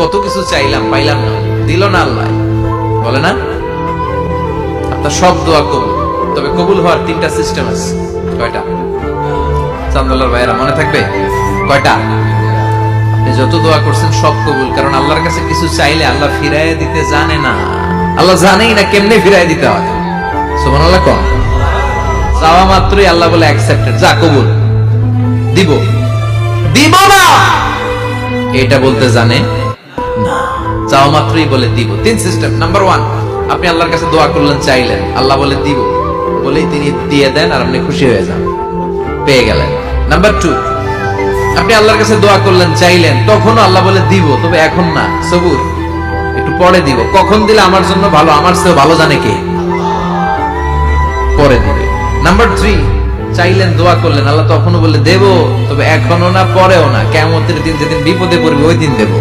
কত কিছু চাইলাম, পাইলাম না, দিল না আল্লাহ, বলে না? আপনার সব দোয়া কবুল, তবে কবুল হওয়ার 3টা সিস্টেম আছে। কয়টা? চান্দলার ভাইয়েরা মনে থাকবে? কয়টা? আপনি যত দোয়া করছেন সব কবুল, কারণ আল্লাহর কাছে কিছু চাইলে আল্লাহ ফিরাইয়া দিতে জানে না। আল্লাহ জানেই না কেমনে ফিরাইয়া দিতে হয়। সুবহানাল্লাহ কোন? চাওয়া মাত্রই আল্লাহ বলে অ্যাকসেপ্টেড, যা কবুল, দিব দিব না এটা বলতে জানে না, চাওয়া মাত্রই বলে দিব। 3 সিস্টেম। নাম্বার 1, আপনি আল্লাহর কাছে দোয়া করলেন, চাইলেন, আল্লাহ বলে দিব, বলেই তিনি দিয়ে দেন আর আপনি খুশি হয়ে যান, পেয়ে গেলেন। নাম্বার 2, আপনি আল্লাহর কাছে দোয়া করলেন, চাইলেন, তখনও আল্লাহ বলে দিব, তবে এখন না, সবুর, একটু পরে দিব। কখন দিলে আমার জন্য ভালো, আমার চেয়ে ভালো জানে কে, পরে দিবে। নাম্বার 3, চাইলেন, দোয়া করলেন, আল্লাহ তখনও বলে দেব, তবে এখনো না, পরেও না, কিয়ামতের দিন যেদিন বিপদে পড়বে ওই দিন দেব।